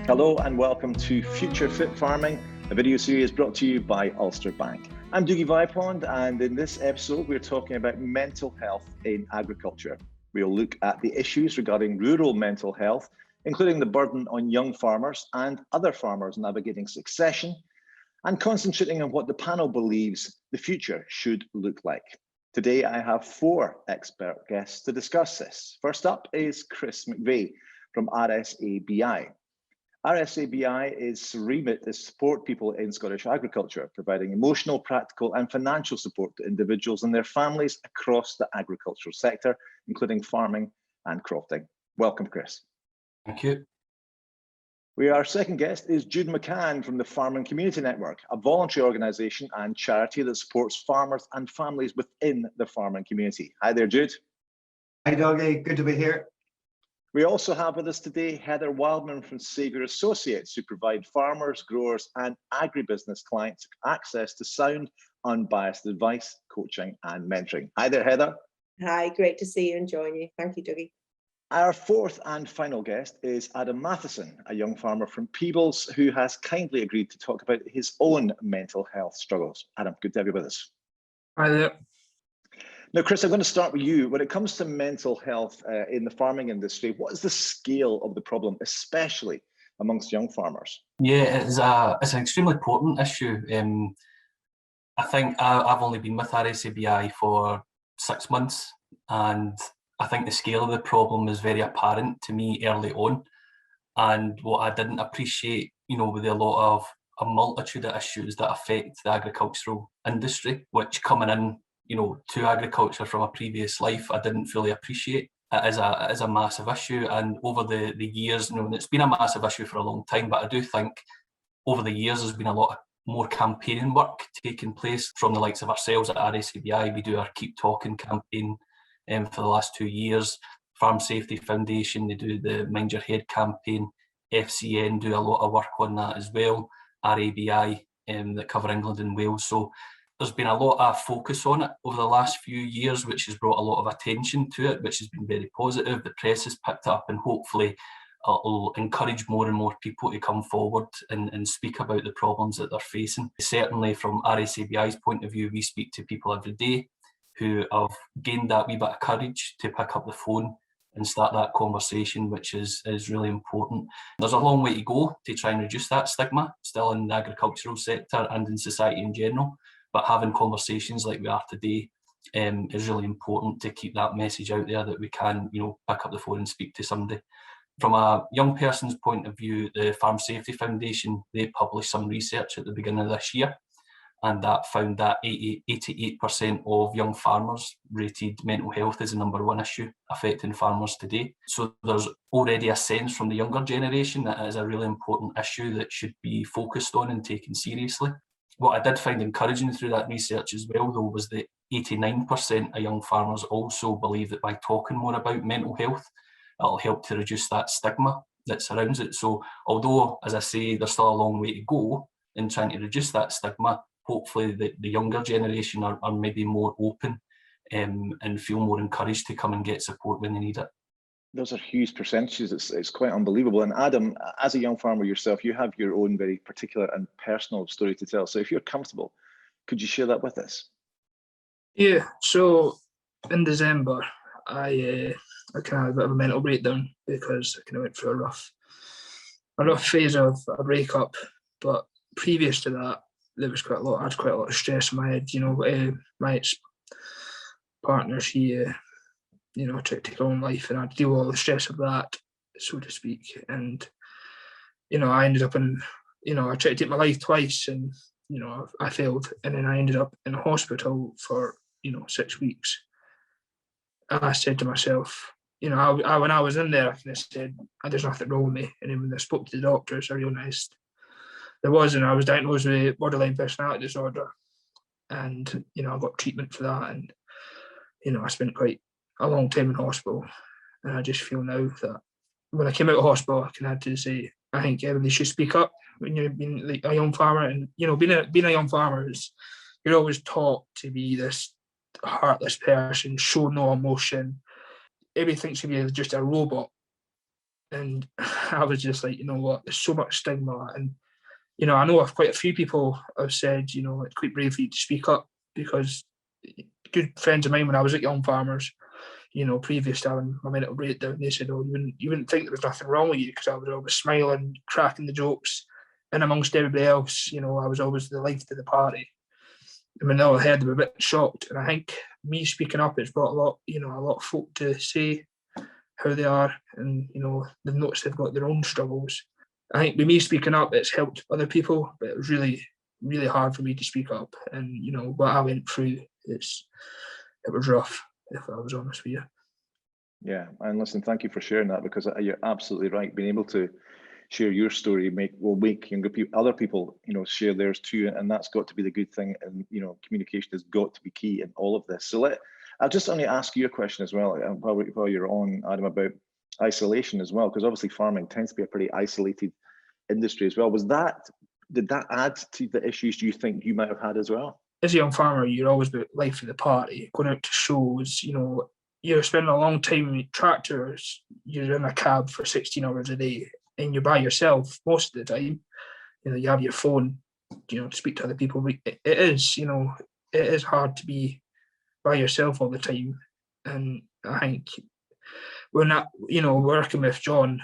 Hello and welcome to Future Fit Farming, a video series brought to you by Ulster Bank. I'm Dougie Vipond, and in this episode we're talking about mental health in agriculture. We'll look at the issues regarding rural mental health, including the burden on young farmers and other farmers navigating succession, and concentrating on what the panel believes the future should look like. Today I have four expert guests to discuss this. First up is Chris McVey from RSABI. RSABI's remit is to support people in Scottish agriculture, providing emotional, practical and financial support to individuals and their families across the agricultural sector, including farming and crofting. Welcome, Chris. Thank you. Our second guest is Jude McCann from the Farming Community Network, a voluntary organisation and charity that supports farmers and families within the farming community. Hi there, Jude. Hi, Dougie. Good to be here. We also have with us today Heather Wildman from Saviour Associates, who provide farmers, growers and agribusiness clients access to sound, unbiased advice, coaching and mentoring. Hi there, Heather. Hi, great to see you and join you. Thank you, Dougie. Our fourth and final guest is Adam Mathison, a young farmer from Peebles who has kindly agreed to talk about his own mental health struggles. Adam, good to have you with us. Hi there. Now, Chris, I'm going to start with you. When it comes to mental health in the farming industry, what is the scale of the problem, especially amongst young farmers? Yeah, it's an extremely important issue. I think I've only been with RSABI for 6 months, and I think the scale of the problem is very apparent to me early on. And what I didn't appreciate, with a multitude of issues that affect the agricultural industry, which coming in, to agriculture from a previous life, I didn't fully appreciate. It is a massive issue, and over the years, it's been a massive issue for a long time, but I do think over the years there's been a lot more campaigning work taking place from the likes of ourselves at RSABI. We do our Keep Talking campaign for the last 2 years. Farm Safety Foundation, they do the Mind Your Head campaign. FCN do a lot of work on that as well. RABI that cover England and Wales. So there's been a lot of focus on it over the last few years, which has brought a lot of attention to it, which has been very positive. The press has picked up, and hopefully it'll encourage more and more people to come forward and speak about the problems that they're facing. Certainly from RSABI's point of view, we speak to people every day who have gained that wee bit of courage to pick up the phone and start that conversation, which is really important. There's a long way to go to try and reduce that stigma, still in the agricultural sector and in society in general. But having conversations like we are today is really important to keep that message out there that we can, pick up the phone and speak to somebody. From a young person's point of view, the Farm Safety Foundation, they published some research at the beginning of this year, and that found that 88% of young farmers rated mental health as the #1 issue affecting farmers today. So there's already a sense from the younger generation that it is a really important issue that should be focused on and taken seriously. What I did find encouraging through that research as well, though, was that 89% of young farmers also believe that by talking more about mental health, it'll help to reduce that stigma that surrounds it. So although, as I say, there's still a long way to go in trying to reduce that stigma, hopefully the younger generation are maybe more open and feel more encouraged to come and get support when they need it. Those are huge percentages. It's quite unbelievable. And Adam, as a young farmer yourself, you have your own very particular and personal story to tell. So if you're comfortable, could you share that with us? Yeah, so in December, I kind of had a bit of a mental breakdown because I kind of went through a rough phase of a breakup. But previous to that, there was I had quite a lot of stress in my head. My ex-partner, she tried to take her own life, and I had to deal with all the stress of that, so to speak. And I ended up I tried to take my life twice, and I failed, and then I ended up in a hospital for 6 weeks. And I said to myself, when I was in there, I kind of said, there's nothing wrong with me. And then when I spoke to the doctors, I realised there was, and I was diagnosed with borderline personality disorder, and I got treatment for that, and I spent quite a long time in hospital. And I just feel now that when I came out of hospital, I kind of had to say, I think everybody should speak up when you're being like a young farmer. And being a young farmer is, you're always taught to be this heartless person, show no emotion. Everything should be just a robot. And I was just like, you know what, there's so much stigma. And, you know, I know quite a few people have said, you know, it's quite brave for you to speak up, because good friends of mine when I was at Young Farmers, you know, previous to having my mental breakdown, they said, oh, you wouldn't think there was nothing wrong with you, because I was always smiling, cracking the jokes, and amongst everybody else, you know, I was always the life of the party. And when they all heard, they were a bit shocked. And I think me speaking up, it's brought a lot of folk to say how they are, and, you know, they've noticed they've got their own struggles. I think with me speaking up, it's helped other people, but it was really, really hard for me to speak up. And, you know, what I went through, it was rough, if I was honest with you. Yeah, and listen, thank you for sharing that, because you're absolutely right. Being able to share your story will make younger people, other people, you know, share theirs too, and that's got to be the good thing. And, you know, communication has got to be key in all of this. So I'll just only ask you a question as well, while you're on, Adam, about isolation as well, because obviously farming tends to be a pretty isolated industry as well. Did that add to the issues you think you might have had as well? As a young farmer, you're always the life of the party, going out to shows, you know, you're spending a long time with tractors, you're in a cab for 16 hours a day, and you're by yourself most of the time. You know, you have your phone, you know, to speak to other people. It is hard to be by yourself all the time. And I think when that, you know, working with John,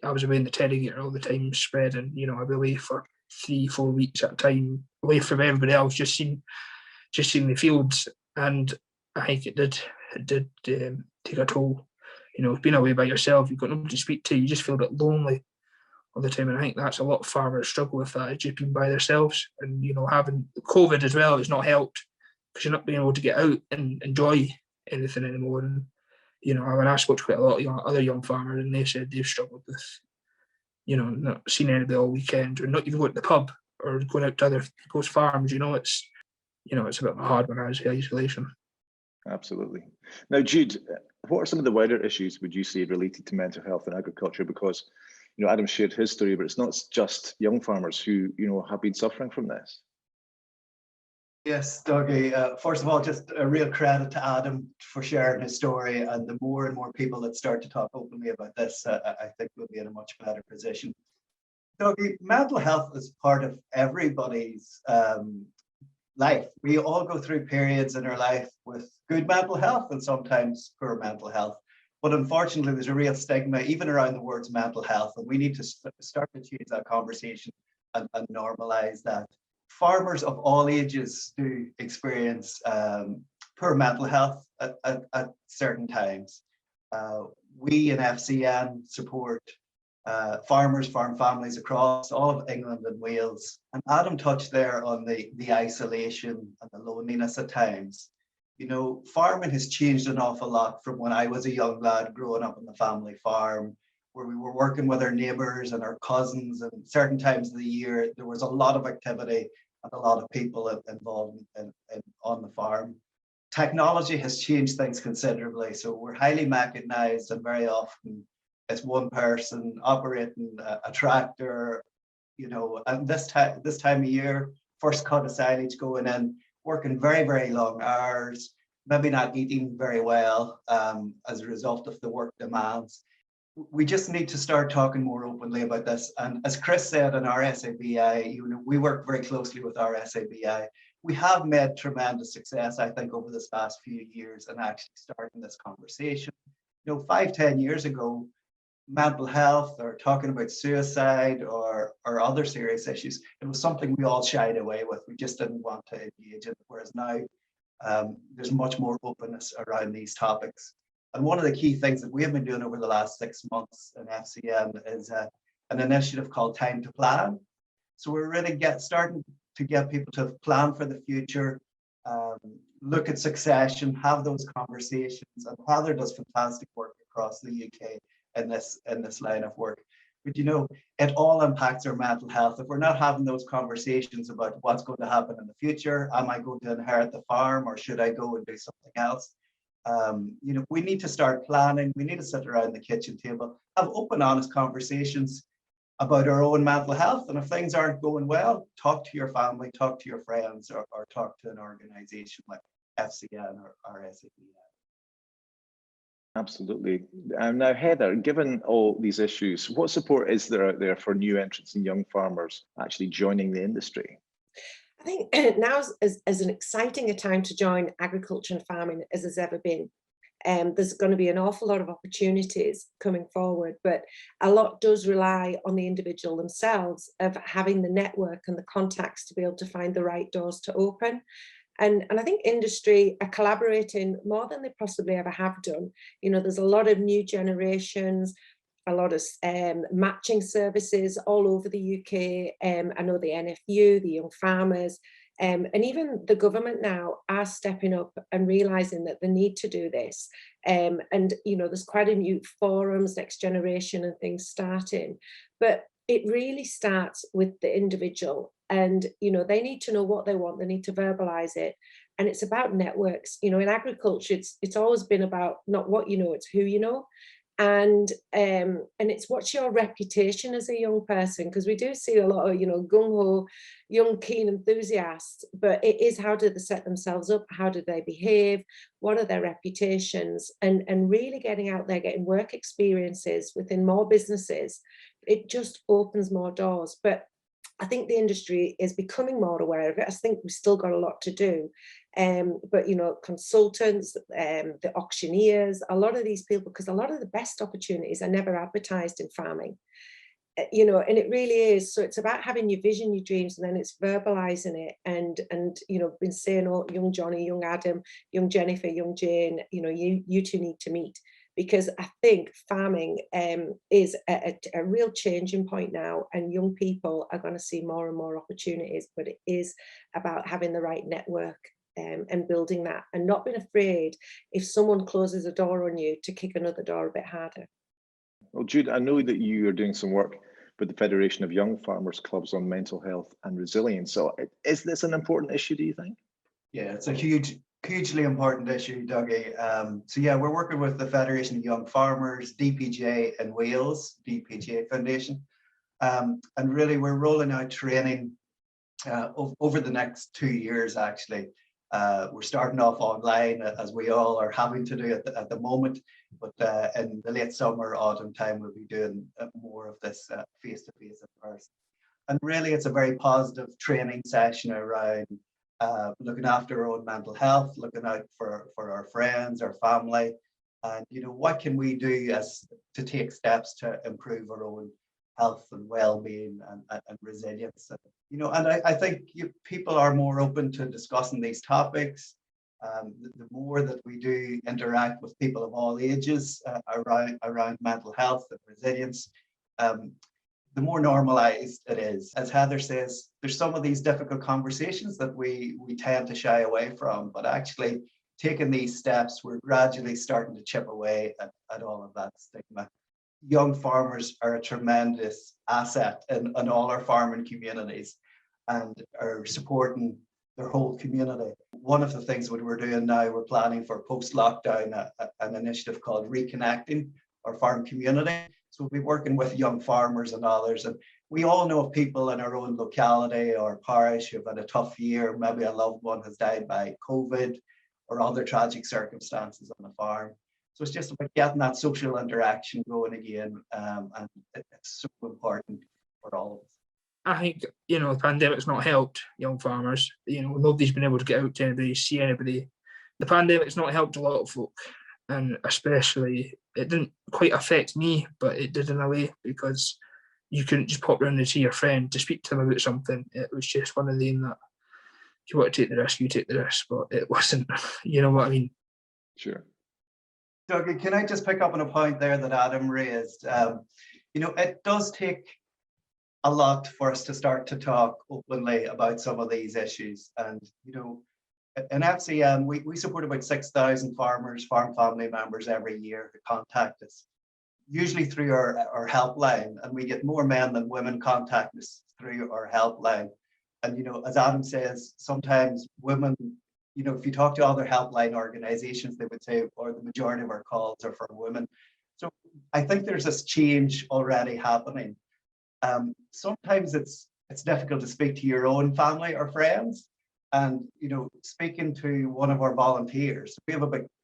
I was away in the Terrygator all the time, spreading, you know, I'd be away for 3-4 weeks at a time, away from everybody else, just seeing the fields. And I think it did take a toll. You know, being away by yourself, you've got nobody to speak to, you just feel a bit lonely all the time. And I think that's a lot of farmers struggle with that, just being by themselves. And, you know, having COVID as well has not helped, because you're not being able to get out and enjoy anything anymore. And, you know, when I spoke to quite a lot of other young farmers, and they said they've struggled with, you know, not seeing anybody all weekend, or not even going to the pub or going out to other people's farms. You know, it's a bit of a hard one as isolation. Absolutely. Now, Jude, what are some of the wider issues would you say related to mental health in agriculture? Because, you know, Adam shared his story, but it's not just young farmers who, you know, have been suffering from this. Yes, Dougie. First of all, just a real credit to Adam for sharing his story. And the more and more people that start to talk openly about this, I think we'll be in a much better position. Dougie, mental health is part of everybody's life. We all go through periods in our life with good mental health and sometimes poor mental health. But unfortunately, there's a real stigma even around the words mental health, and we need to start to change that conversation and normalize that. Farmers of all ages do experience poor mental health at certain times. We in FCN support farm families across all of England and Wales. And Adam touched there on the isolation and the loneliness at times. You know, farming has changed an awful lot from when I was a young lad growing up on the family farm, where we were working with our neighbours and our cousins, and certain times of the year there was a lot of activity and a lot of people involved on the farm. Technology has changed things considerably, so we're highly mechanized, and very often it's one person operating a tractor, you know, and this time of year, first cut of silage going in, working very, very long hours, maybe not eating very well as a result of the work demands. We just need to start talking more openly about this. And as Chris said in RSABI, you know, we work very closely with RSABI. We have made tremendous success, I think, over this past few years in actually starting this conversation. You know, 5-10 years ago, mental health or talking about suicide or other serious issues, it was something we all shied away with. We just didn't want to engage in it. Whereas now there's much more openness around these topics. And one of the key things that we have been doing over the last 6 months in FCN is an initiative called Time to Plan. So we're really starting to get people to plan for the future, look at succession, have those conversations. And Heather does fantastic work across the UK in this line of work. But you know, it all impacts our mental health. If we're not having those conversations about what's going to happen in the future, am I going to inherit the farm or should I go and do something else? You know, we need to start planning. We need to sit around the kitchen table, have open, honest conversations about our own mental health. And if things aren't going well, talk to your family, talk to your friends, or talk to an organization like FCN or RSABI. Absolutely. Now, Heather, given all these issues, what support is there out there for new entrants and young farmers actually joining the industry? I think now is an exciting a time to join agriculture and farming as there's ever been. There's going to be an awful lot of opportunities coming forward, but a lot does rely on the individual themselves of having the network and the contacts to be able to find the right doors to open. And I think industry are collaborating more than they possibly ever have done. You know, there's a lot of new generations, a lot of matching services all over the UK. I know the NFU, the Young Farmers, and even the government now are stepping up and realising that they need to do this. And, you know, there's quite a new forums, Next Generation and things starting. But it really starts with the individual. And, you know, they need to know what they want. They need to verbalise it. And it's about networks. You know, in agriculture, it's always been about not what you know, it's who you know. And it's what's your reputation as a young person, because we do see a lot of, you know, gung-ho, young, keen enthusiasts, but it is how do they set themselves up? How do they behave? What are their reputations? And really getting out there, getting work experiences within more businesses, it just opens more doors. But I think the industry is becoming more aware of it. I think we've still got a lot to do. But, you know, consultants, the auctioneers, a lot of these people, because a lot of the best opportunities are never advertised in farming, you know, and it really is. So it's about having your vision, your dreams, and then it's verbalizing it. And you know, been saying, oh, young Johnny, young Adam, young Jennifer, young Jane, you know, you two need to meet. Because I think farming is a real changing point now, and young people are going to see more and more opportunities, but it is about having the right network and building that, and not being afraid if someone closes a door on you to kick another door a bit harder. Well, Jude, I know that you are doing some work with the Federation of Young Farmers Clubs on mental health and resilience. So is this an important issue, do you think? Yeah, it's a hugely important issue, Dougie. So yeah, we're working with the Federation of Young Farmers, DPJ in Wales, DPJ Foundation. And really we're rolling out training over the next 2 years, actually. We're starting off online, as we all are having to do at the moment, but in the late summer, autumn time, we'll be doing more of this face-to-face in person. And really, it's a very positive training session around looking after our own mental health, looking out for our friends, our family, and, you know, what can we do to take steps to improve our own health and well-being and resilience. And, you know, and I think people are more open to discussing these topics. The more that we do interact with people of all ages around mental health and resilience, the more normalized it is. As Heather says, there's some of these difficult conversations that we tend to shy away from, but actually taking these steps, we're gradually starting to chip away at all of that stigma. Young farmers are a tremendous asset in all our farming communities and are supporting their whole community. One of the things that we're doing now, we're planning for post-lockdown an initiative called Reconnecting Our Farm Community. So we'll be working with young farmers and others. And we all know of people in our own locality or parish who've had a tough year. Maybe a loved one has died by COVID or other tragic circumstances on the farm. So it's just about getting that social interaction going again, and it's so important for all of us. I think, you know, the pandemic's not helped young farmers. You know, nobody's been able to get out to anybody, see anybody. The pandemic's not helped a lot of folk, and especially, it didn't quite affect me, but it did in a way, because you couldn't just pop round and see your friend to speak to them about something. It was just one of them that, if you want to take the risk, you take the risk, but it wasn't, you know what I mean? Sure. Dougie, can I just pick up on a point there that Adam raised? You know, it does take a lot for us to start to talk openly about some of these issues. And, you know, in FCM, we support about 6,000 farmers, farm family members every year who contact us, usually through our helpline. And we get more men than women contact us through our helpline. And, you know, as Adam says, sometimes women, you know, if you talk to other helpline organizations, they would say, or the majority of our calls are for women. So I think there's this change already happening. Sometimes it's difficult to speak to your own family or friends, And speaking to one of our volunteers,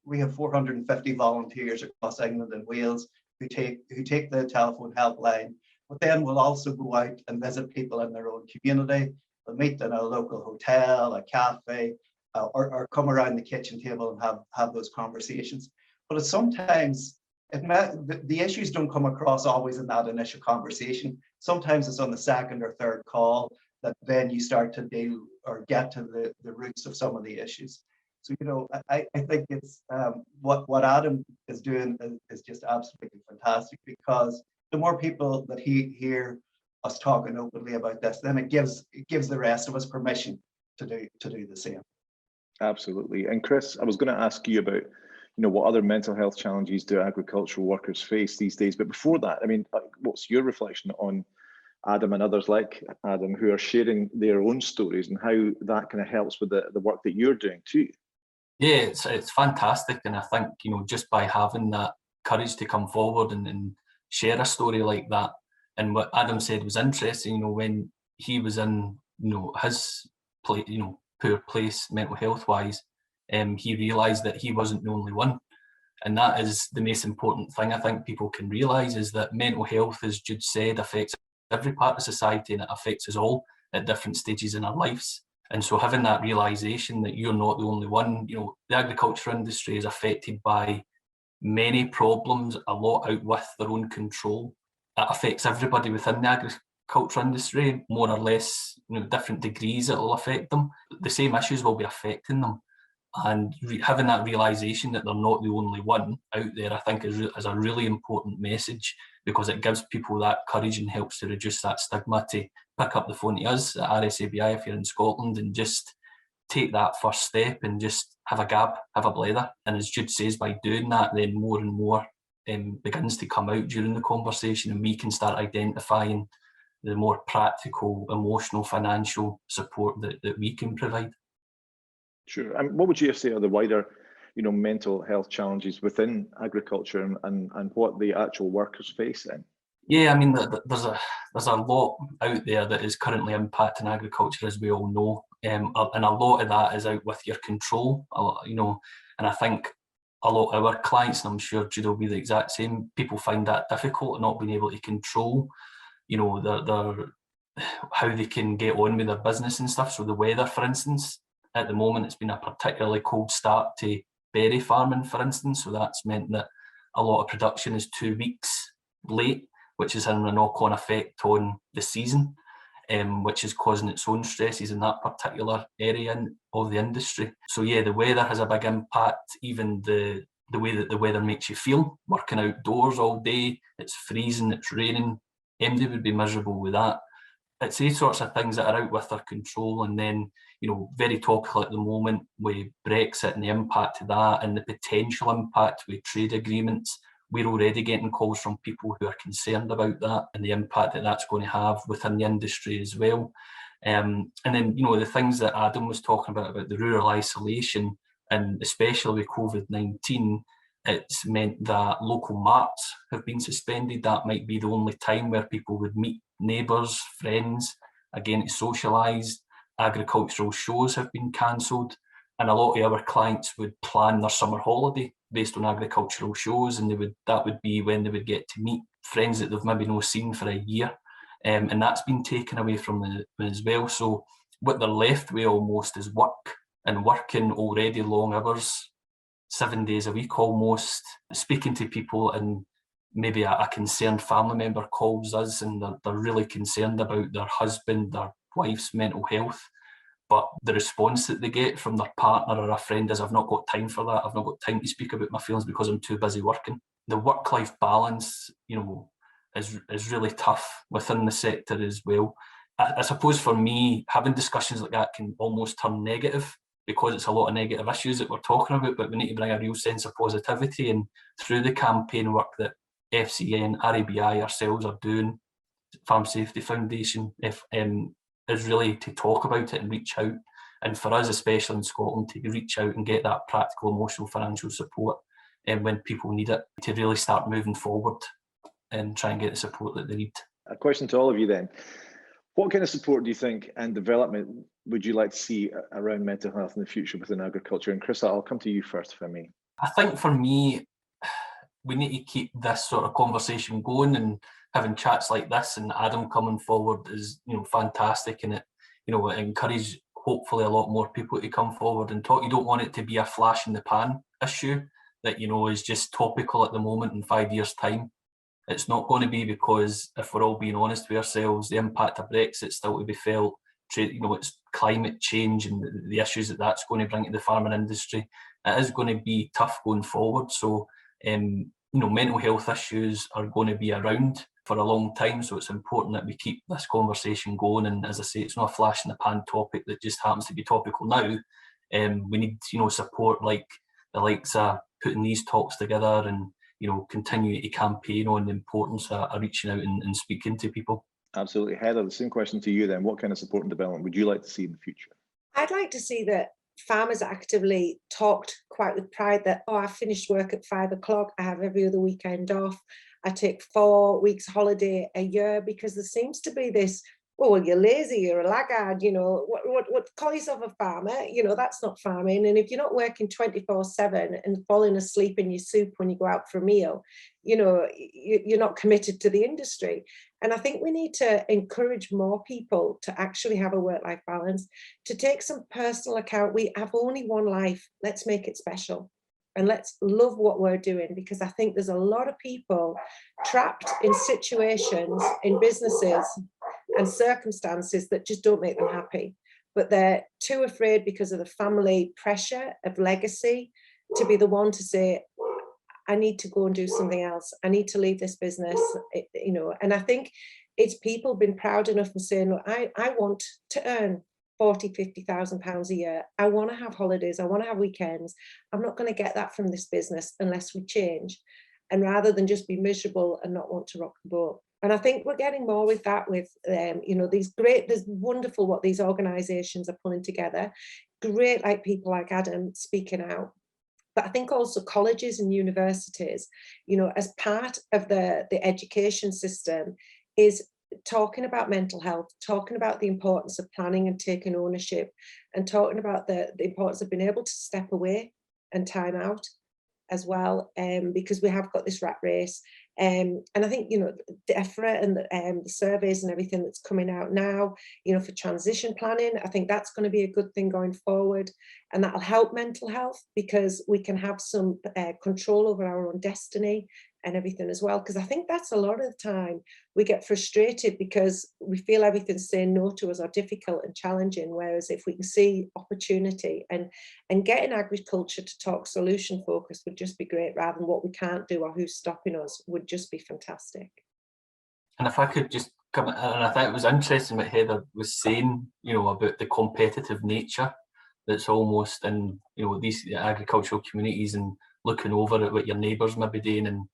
we have 450 volunteers across England and Wales who take the telephone helpline, but then will also go out and visit people in their own community. They'll meet in a local hotel, a cafe, or come around the kitchen table and have those conversations. But sometimes the issues don't come across always in that initial conversation. Sometimes it's on the second or third call that then you start to deal or get to the roots of some of the issues. So, I think it's what Adam is doing is just absolutely fantastic, because the more people that hear us talking openly about this, then it gives the rest of us permission to do the same. Absolutely. And Chris, I was going to ask you about, what other mental health challenges do agricultural workers face these days? But before that, I mean, what's your reflection on Adam and others like Adam who are sharing their own stories, and how that kind of helps with the work that you're doing too? Yeah, it's fantastic. And I think, just by having that courage to come forward and share a story like that, and what Adam said was interesting, when he was in, his place, poor place mental health wise, he realised that he wasn't the only one. And that is the most important thing I think people can realise, is that mental health, as Jude said, affects every part of society, and it affects us all at different stages in our lives. And so having that realisation that you're not the only one, the agriculture industry is affected by many problems, a lot out with their own control. It affects everybody within the agriculture industry, more or less, different degrees it will affect them. The same issues will be affecting them. And having that realisation that they're not the only one out there, I think is a really important message, because it gives people that courage and helps to reduce that stigma to pick up the phone to us at RSABI if you're in Scotland and just take that first step and just have a gab, have a blether. And as Jude says, by doing that, then more and more begins to come out during the conversation, and we can start identifying the more practical, emotional, financial support that we can provide. Sure. And what would you say are the wider, mental health challenges within agriculture and what the actual workers face then? Yeah, I mean, there's a lot out there that is currently impacting agriculture, as we all know, and a lot of that is out with your control, and I think a lot of our clients, and I'm sure Jude will be the exact same, people find that difficult, not being able to control, their how they can get on with their business and stuff. So the weather, for instance, at the moment, it's been a particularly cold start to berry farming, for instance. So that's meant that a lot of production is 2 weeks late, which is having a knock-on effect on the season, which is causing its own stresses in that particular area of the industry. So yeah, the weather has a big impact, even the way that the weather makes you feel, working outdoors all day, it's freezing, it's raining, MD would be miserable with that. It's these sorts of things that are out with their control. And then, very topical at the moment with Brexit and the impact of that, and the potential impact with trade agreements. We're already getting calls from people who are concerned about that and the impact that that's going to have within the industry as well. And then, the things that Adam was talking about the rural isolation, and especially with COVID-19, it's meant that local marts have been suspended. That might be the only time where people would meet neighbours, friends, again, to socialise. Agricultural shows have been cancelled, and a lot of our clients would plan their summer holiday based on agricultural shows, and that would be when they would get to meet friends that they've maybe not seen for a year, and that's been taken away from them as well. So what they're left with almost is work, and working already long hours, 7 days a week almost, speaking to people, and maybe a concerned family member calls us and they're really concerned about their husband, their wife's mental health, but the response that they get from their partner or a friend is, I've not got time for that, I've not got time to speak about my feelings because I'm too busy working. The work-life balance, is really tough within the sector as well. I suppose for me, having discussions like that can almost turn negative, because it's a lot of negative issues that we're talking about, but we need to bring a real sense of positivity. And through the campaign work that FCN, RABI ourselves are doing, Farm Safety Foundation, is really to talk about it and reach out. And for us, especially in Scotland, to reach out and get that practical, emotional, financial support when people need it, to really start moving forward and try and get the support that they need. A question to all of you then. What kind of support do you think and development would you like to see around mental health in the future within agriculture? And Chris, I'll come to you first if I may. I think for me, we need to keep this sort of conversation going, and having chats like this and Adam coming forward is, fantastic, and it encourages hopefully a lot more people to come forward and talk. You don't want it to be a flash in the pan issue that is just topical at the moment. In 5 years' time, it's not going to be, because if we're all being honest with ourselves, the impact of Brexit still to be felt. It's climate change and the issues that's going to bring to the farming industry. It is going to be tough going forward. So, mental health issues are going to be around for a long time. So it's important that we keep this conversation going. And as I say, it's not a flash in the pan topic that just happens to be topical now. We need, support like the likes of putting these talks together and, continue to campaign on the importance of reaching out and speaking to people. Absolutely. Heather, the same question to you then. What kind of support and development would you like to see in the future? I'd like to see that farmers actively talked quite with pride that, I finished work at 5 o'clock, I have every other weekend off, I take 4 weeks holiday a year, because there seems to be this, well, you're lazy, you're a laggard, what call yourself a farmer, that's not farming. And if you're not working 24/7 and falling asleep in your soup when you go out for a meal, you're not committed to the industry. And I think we need to encourage more people to actually have a work-life balance, to take some personal account. We have only one life. Let's make it special. And let's love what we're doing, because I think there's a lot of people trapped in situations, in businesses and circumstances that just don't make them happy. But they're too afraid, because of the family pressure of legacy, to be the one to say, I need to go and do something else. I need to leave this business, and I think it's people being proud enough and saying, look, I want to earn 40, 50,000 pounds a year. I want to have holidays. I want to have weekends. I'm not going to get that from this business unless we change. And rather than just be miserable and not want to rock the boat. And I think we're getting more with that, with, there's wonderful what these organisations are pulling together. Great, like people like Adam speaking out. But I think also colleges and universities, as part of the education system, is talking about mental health, talking about the importance of planning and taking ownership, and talking about the importance of being able to step away and time out as well, because we have got this rat race. And I think, DEFRA and the surveys and everything that's coming out now, for transition planning, I think that's going to be a good thing going forward. And that'll help mental health, because we can have some control over our own destiny and everything as well. Because I think that's a lot of the time we get frustrated because we feel everything's saying no to us or difficult and challenging. Whereas if we can see opportunity and getting agriculture to talk solution focus would just be great, rather than what we can't do or who's stopping us, would just be fantastic. And if I could just come, and I think it was interesting what Heather was saying, about the competitive nature that's almost in, these agricultural communities, and looking over at what your neighbours may be doing. And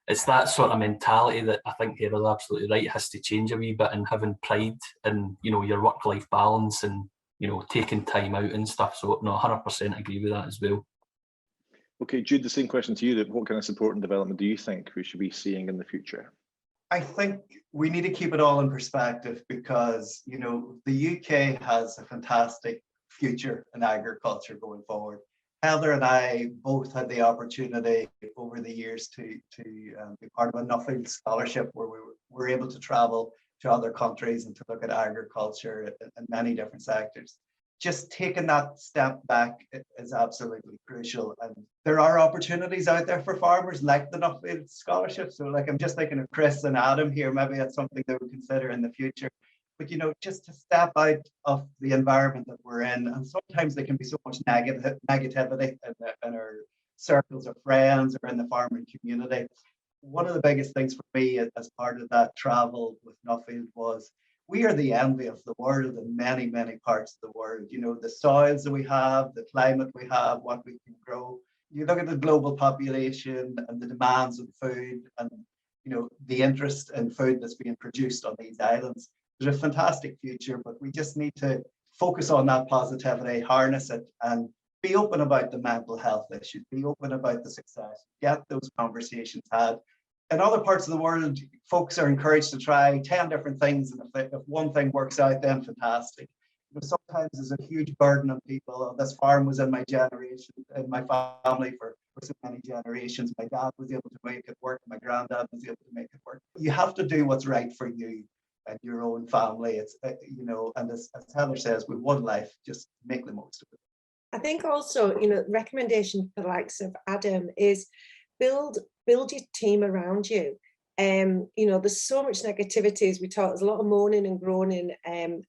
it's that sort of mentality that I think Heather's absolutely right, it has to change a wee bit, and having pride in, your work-life balance and, taking time out and stuff. So no, 100% agree with that as well. Okay, Jude, the same question to you. That what kind of support and development do you think we should be seeing in the future? I think we need to keep it all in perspective, because, the UK has a fantastic future in agriculture going forward. Heather and I both had the opportunity over the years to be part of a Nuffield scholarship, where we were able to travel to other countries and to look at agriculture in many different sectors. Just taking that step back is absolutely crucial. And there are opportunities out there for farmers like the Nuffield scholarship. So I'm just thinking of Chris and Adam here, maybe that's something they would consider in the future. But, just to step out of the environment that we're in, and sometimes there can be so much negativity in our circles of friends or in the farming community. One of the biggest things for me as part of that travel with Nuffield was, we are the envy of the world in many, many parts of the world. The soils that we have, the climate we have, what we can grow. You look at the global population and the demands of food, and, the interest in food that's being produced on these islands. There's a fantastic future, but we just need to focus on that positivity, harness it, and be open about the mental health issues, be open about the success, get those conversations had. in other parts of the world, folks are encouraged to try 10 different things, and if one thing works out, then fantastic. But sometimes there's a huge burden on people. Oh, this farm was in my generation, in my family for so many generations. My dad was able to make it work. My granddad was able to make it work. You have to do what's right for you and your own family. It's, you know, and as Heather says, with one life, just make the most of it. I think also, you know, recommendation for the likes of Adam is build your team around you. You know, there's so much negativity, as we talk, there's a lot of moaning and groaning,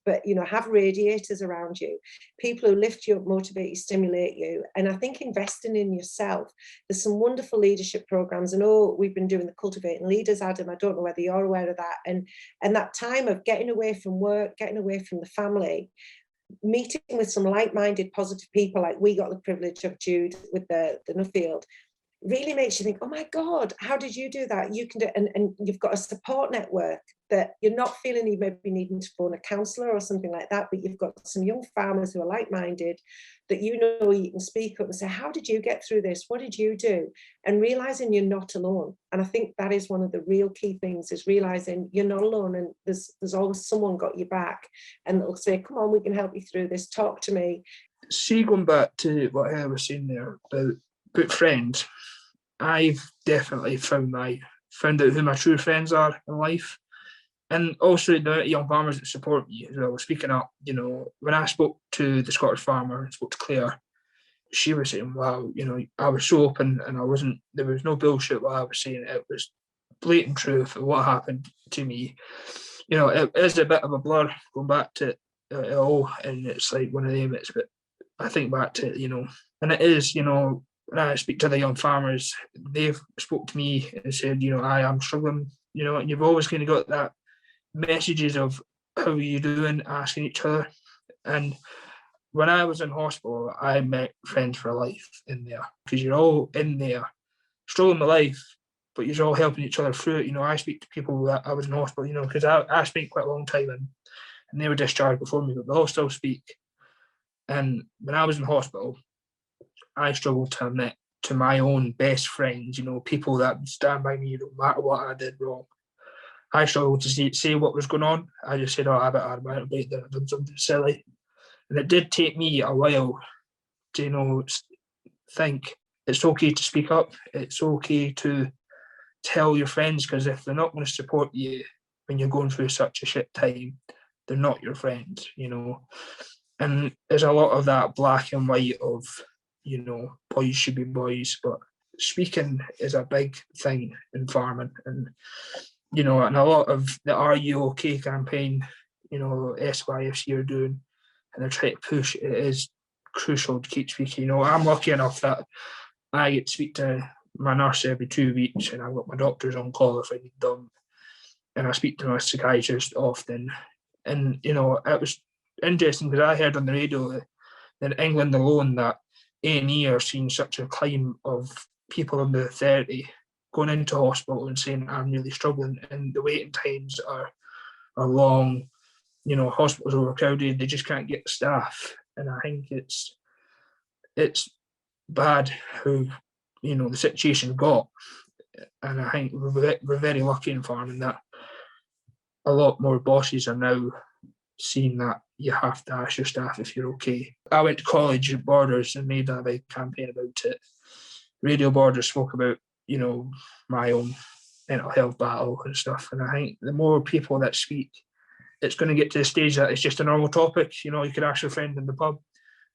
but, you know, have radiators around you, people who lift you up, motivate you, stimulate you. And I think investing in yourself, there's some wonderful leadership programs. I know we've been doing the Cultivating Leaders, Adam, I don't know whether you're aware of that. And that time of getting away from work, getting away from the family, meeting with some like-minded positive people, like we got the privilege of Jude with the Nuffield, really makes you think, oh my God, how did you do that? You can do it. And you've got a support network that you're not feeling you may be needing to phone a counsellor or something like that, but you've got some young farmers who are like-minded that you know you can speak up and say, how did you get through this? What did you do? And realising you're not alone. And I think that is one of the real key things, is realising you're not alone, and there's always someone got your back and they'll say, come on, we can help you through this, talk to me. See, going back to what I was saying there about friends, I've definitely found out who my true friends are in life. And also the young farmers that support me as well. Speaking up, you know, when I spoke to the Scottish farmer and spoke to Claire, she was saying, wow, you know, I was so open and there was no bullshit what I was saying. It was blatant truth of what happened to me. You know, it is a bit of a blur going back to it all, and it's like one of them, but I think back to it, you know, and it is, you know, when I speak to the young farmers, they've spoke to me and said, you know, I am struggling, you know, and you've always kind of got that messages of how are you doing, asking each other. And when I was in hospital, I met friends for life in there, because you're all in there struggling with life, but you're all helping each other through it. You know, I speak to people that I was in hospital, you know, because I spent quite a long time and they were discharged before me, but they all still speak. And when I was in hospital, I struggled to admit to my own best friends, you know, people that would stand by me no matter what I did wrong. I struggled to say what was going on. I just said, oh, I bet I had a break there, I've done something silly. And it did take me a while to, you know, think it's okay to speak up. It's okay to tell your friends, because if they're not going to support you when you're going through such a shit time, they're not your friends, you know. And there's a lot of that black and white of, you know, boys should be boys, but speaking is a big thing in farming. And, you know, and a lot of the Are You OK campaign, you know, SYFC are doing, and they're trying to push, it is crucial to keep speaking. You know, I'm lucky enough that I get to speak to my nurse every 2 weeks, and I've got my doctors on call if I need them, and I speak to my psychiatrist often. And, you know, it was interesting because I heard on the radio that in England alone that A&E are seeing such a climb of people under 30 going into hospital and saying, I'm really struggling, and the waiting times are long, you know, hospitals are overcrowded, they just can't get the staff. And I think it's bad how, you know, the situation got. And I think we're very lucky in farming that a lot more bosses are now seeing that you have to ask your staff if you're okay. I went to college at Borders and made a big campaign about it. Radio Borders spoke about, you know, my own mental health battle and stuff. And I think the more people that speak, it's going to get to the stage that it's just a normal topic. You know, you could ask your friend in the pub,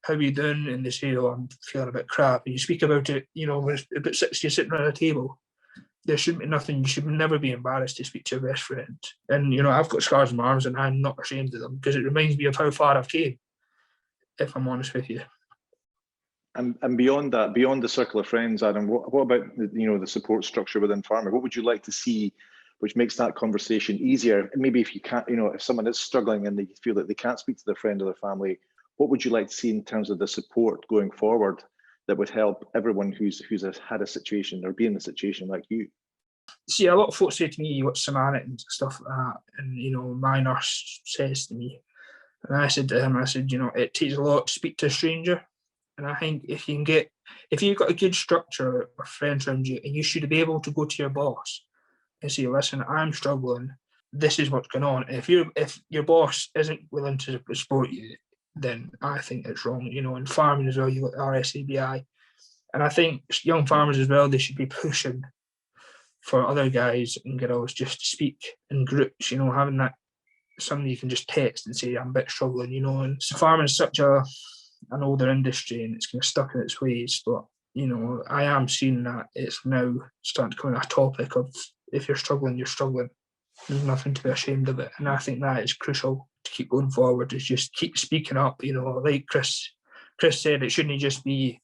how are you doing? And they say, oh, I'm feeling a bit crap. And you speak about it, you know, when it's about 60, you're sitting around a table. There shouldn't be nothing, you should never be embarrassed to speak to your best friend. And, you know, I've got scars on my arms and I'm not ashamed of them, because it reminds me of how far I've came, if I'm honest with you. And beyond that, beyond the circle of friends, Adam, what about the support structure within farming? What would you like to see which makes that conversation easier? Maybe if you can't, if someone is struggling and they feel that they can't speak to their friend or their family, what would you like to see in terms of the support going forward that would help everyone who's had a situation or be in a situation like you? See, a lot of folks say to me, what's Samaritans and stuff like that. And, my nurse says to me, and I said to him, it takes a lot to speak to a stranger. And I think if you've got a good structure of friends around you, and you should be able to go to your boss and say, listen, I'm struggling. This is what's going on. If your boss isn't willing to support you, then I think it's wrong. You know, in farming as well, you've got RSABI. And I think young farmers as well, they should be pushing for other guys and girls just to speak in groups, you know, having that somebody you can just text and say, I'm a bit struggling, you know. And so farming is such an older industry and it's kind of stuck in its ways. But, you know, I am seeing that it's now starting to come in a topic of if you're struggling, you're struggling. There's nothing to be ashamed of it. And I think that is crucial to keep going forward, is just keep speaking up, you know, like Chris said, it shouldn't just be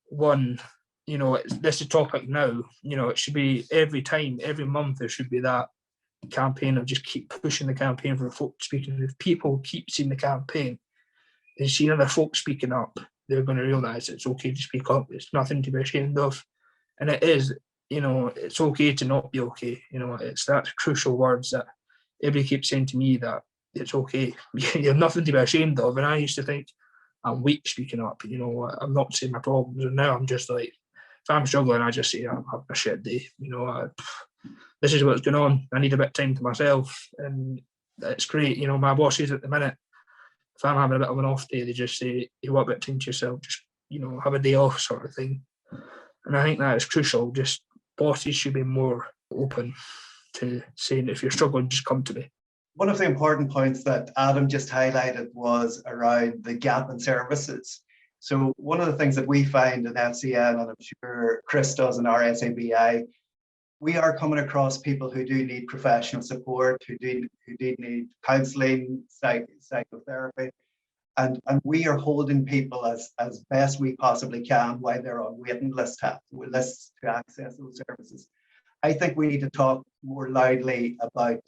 one, you know, this is a topic now, you know, it should be every time, every month there should be that campaign of just keep pushing the campaign for folk speaking. If people keep seeing the campaign and see other folk speaking up, they're going to realise it's okay to speak up. It's nothing to be ashamed of. And it is, you know, it's okay to not be okay. You know, it's that crucial words that everybody keeps saying to me, that it's okay. You have nothing to be ashamed of. And I used to think I'm weak speaking up, you know, I'm not saying my problems. And now I'm just like, if I'm struggling, I just say I'm having a shit day. You know, this is what's going on. I need a bit of time to myself. And it's great. You know, my bosses at the minute, if I'm having a bit of an off day, they just say, you want a bit of time to yourself, just, you know, have a day off sort of thing. And I think that is crucial. Just bosses should be more open to saying, if you're struggling, just come to me. One of the important points that Adam just highlighted was around the gap in services. So one of the things that we find in FCN, and I'm sure Chris does in RSABI, we are coming across people who do need professional support, who do need counselling, psychotherapy, and we are holding people as best we possibly can while they're on waiting lists to access those services. I think we need to talk more loudly about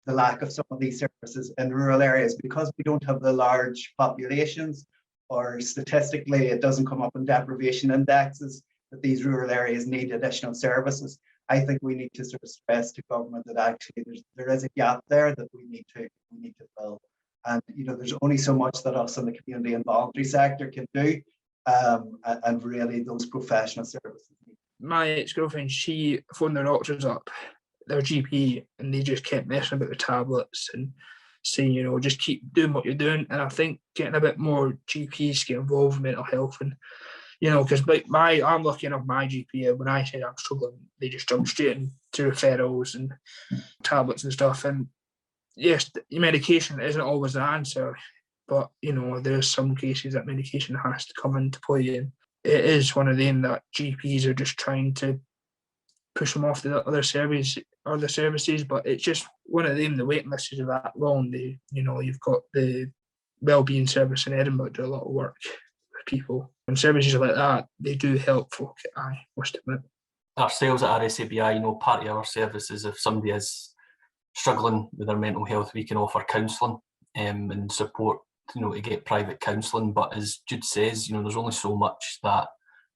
the lack of some of these services in rural areas, because we don't have the large populations, or statistically it doesn't come up in deprivation indexes that these rural areas need additional services. I think we need to sort of stress to government that actually there is a gap there that we need to fill. And you know, there's only so much that us in the community and voluntary sector can do, and really those professional services. My ex-girlfriend, she phoned their doctors up, their GP, and they just kept messing about the tablets and saying, you know, just keep doing what you're doing. And I think getting a bit more GPs to get involved in mental health, and you know, because I'm lucky enough, my GP, when I said I'm struggling, they just jumped straight into referrals and tablets and stuff. And yes, medication isn't always the answer, but you know, there's some cases that medication has to come into play, and it is one of them that GPs are just trying to push them off the other services, but it's just one of them. The waiting lists are that long. You know, you've got the wellbeing service in Edinburgh do a lot of work with people, and services like that, they do help folk. I must admit. Ourselves at RSABI, you know, part of our services, if somebody is struggling with their mental health, we can offer counselling and support, you know, to get private counselling. But as Jude says, you know, there's only so much that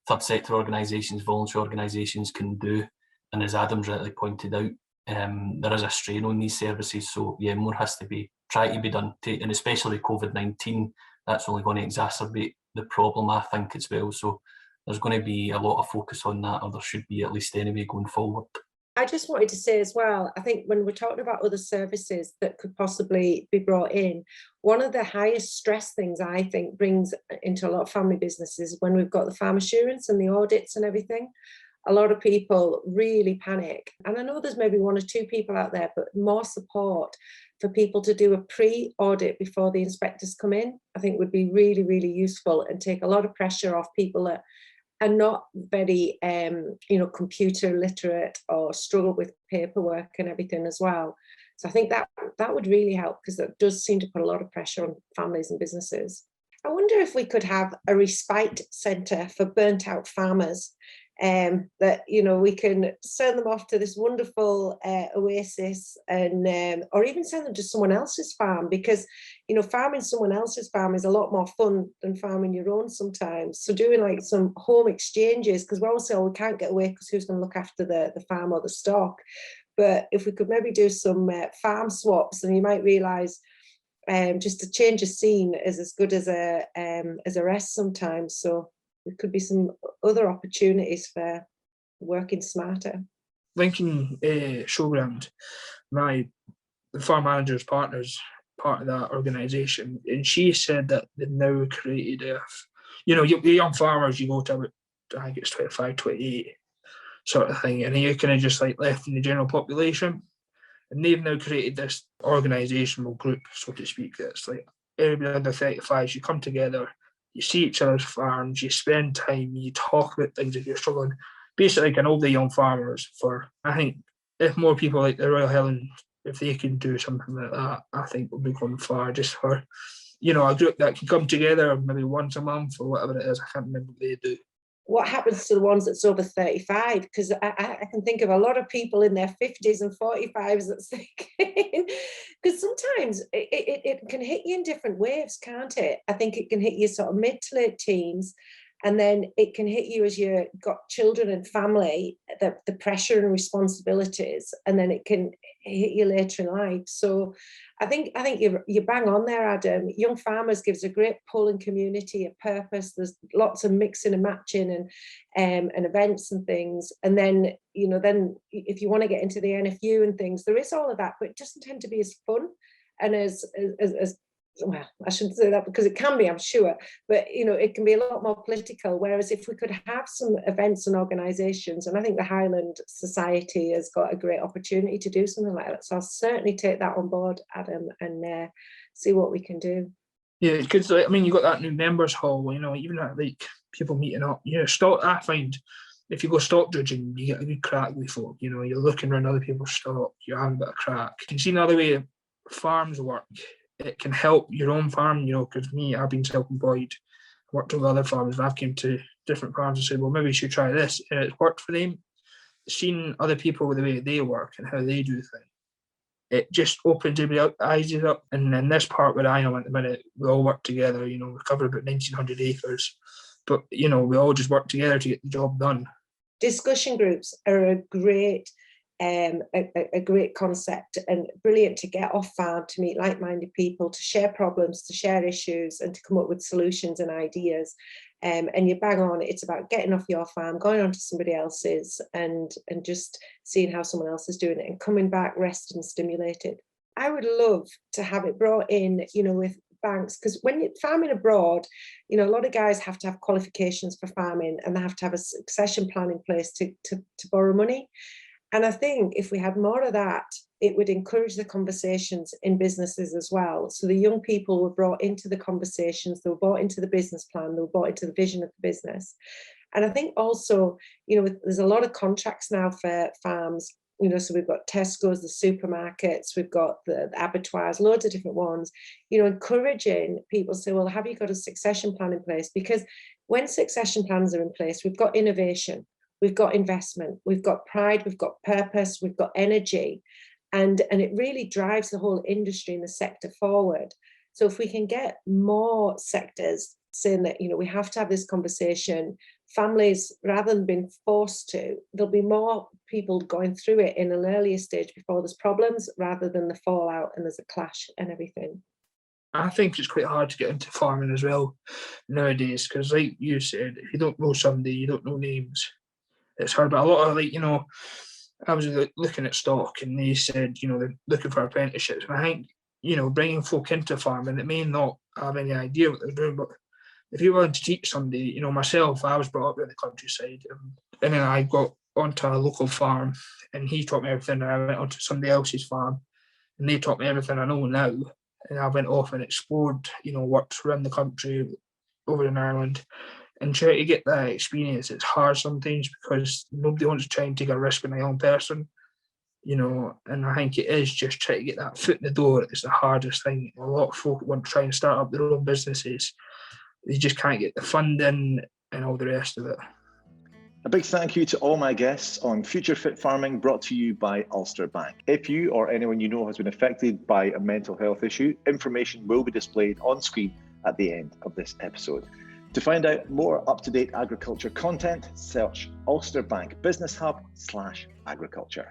third sector organisations, voluntary organisations can do. And as Adam's rightly pointed out, there is a strain on these services. So yeah, more has to be tried to be done. And especially with COVID-19, that's only going to exacerbate the problem, I think, as well. So there's going to be a lot of focus on that, or there should be at least anyway going forward. I just wanted to say as well, I think when we're talking about other services that could possibly be brought in, one of the highest stress things I think brings into a lot of family businesses when we've got the farm assurance and the audits and everything. A lot of people really panic. And I know there's maybe one or two people out there, but more support for people to do a pre-audit before the inspectors come in, I think would be really, really useful and take a lot of pressure off people that are not very, you know, computer literate or struggle with paperwork and everything as well. So I think that would really help, because that does seem to put a lot of pressure on families and businesses. I wonder if we could have a respite centre for burnt out farmers. That, you know, we can send them off to this wonderful oasis, and or even send them to someone else's farm, because, you know, farming someone else's farm is a lot more fun than farming your own sometimes. So doing like some home exchanges, because we always say, oh, we can't get away because who's going to look after the farm or the stock. But if we could maybe do some farm swaps, and you might realise just a change of scene is as good as a rest sometimes. So there could be some other opportunities for working smarter. Lincoln Showground, the farm manager's partner's part of that organisation, and she said that they've now created the young farmers, you go to about, I think it's 25, 28 sort of thing, and you're kind of just like left in the general population. And they've now created this organisational group, so to speak, that's like everybody under 35, you come together, you see each other's farms, you spend time, you talk about things if you're struggling. Basically, like all the young farmers I think if more people like the Royal Highland, if they can do something like that, I think we'll be going far, just for, a group that can come together maybe once a month or whatever it is. I can't remember what they do. What happens to the ones that's over 35? Because I can think of a lot of people in their 50s and 45s that's thinking, because sometimes it can hit you in different waves, can't it? I think it can hit you sort of mid to late teens, and then it can hit you as you've got children and family, the pressure and responsibilities, and then it can hit you later in life. So I think you bang on there, Adam. Young Farmers gives a great pull in community, a purpose. There's lots of mixing and matching and events and things. And then, then if you want to get into the NFU and things, there is all of that, but it doesn't tend to be as fun and as well, I shouldn't say that because it can be, I'm sure, but it can be a lot more political. Whereas if we could have some events and organisations, and I think the Highland Society has got a great opportunity to do something like that. So I'll certainly take that on board, Adam, and see what we can do. Yeah, because you got that new members hall, even like people meeting up. I find if you go stock judging, you get a good crack with folk. You're looking around other people's stock, you're having a bit of crack. You can see another way farms work. It can help your own farm, because I've been self-employed, worked with other farmers, and I've came to different farms and said, well, maybe you should try this. And it's worked for them. Seeing other people the way they work and how they do things, it just opens everybody's eyes up. And in this part where I am at the minute, we all work together. We cover about 1,900 acres, but we all just work together to get the job done. Discussion groups are a great concept, and brilliant to get off farm, to meet like-minded people, to share problems, to share issues, and to come up with solutions and ideas. And you bang on, it's about getting off your farm, going on to somebody else's, and just seeing how someone else is doing it, and coming back rested and stimulated. I would love to have it brought in, with banks, because when you're farming abroad, a lot of guys have to have qualifications for farming, and they have to have a succession plan in place to borrow money. And I think if we had more of that, it would encourage the conversations in businesses as well. So the young people were brought into the conversations, they were brought into the business plan, they were brought into the vision of the business. And I think also, there's a lot of contracts now for farms, so we've got Tesco's, the supermarkets, we've got the abattoirs, loads of different ones, encouraging people to say, well, have you got a succession plan in place? Because when succession plans are in place, we've got innovation. We've got investment, we've got pride, we've got purpose, we've got energy, and it really drives the whole industry and the sector forward. So if we can get more sectors saying that, we have to have this conversation, families, rather than being forced to, there'll be more people going through it in an earlier stage before there's problems, rather than the fallout and there's a clash and everything. I think it's quite hard to get into farming as well nowadays, because like you said, if you don't know somebody, you don't know names, it's hard. But a lot of I was looking at stock, and they said, they're looking for apprenticeships. And I think, bringing folk into farming that may not have any idea what they're doing, but if you're willing to teach somebody, myself, I was brought up in the countryside, and then I got onto a local farm, and he taught me everything. And I went onto somebody else's farm, and they taught me everything I know now. And I went off and explored, worked around the country, over in Ireland, and try to get that experience. It's hard sometimes because nobody wants to try and take a risk on a young person, and I think it is just trying to get that foot in the door is the hardest thing. A lot of folk want to try and start up their own businesses. They just can't get the funding and all the rest of it. A big thank you to all my guests on Future Fit Farming, brought to you by Ulster Bank. If you or anyone you know has been affected by a mental health issue, information will be displayed on screen at the end of this episode. To find out more up-to-date agriculture content, search Ulster Bank Business Hub /agriculture.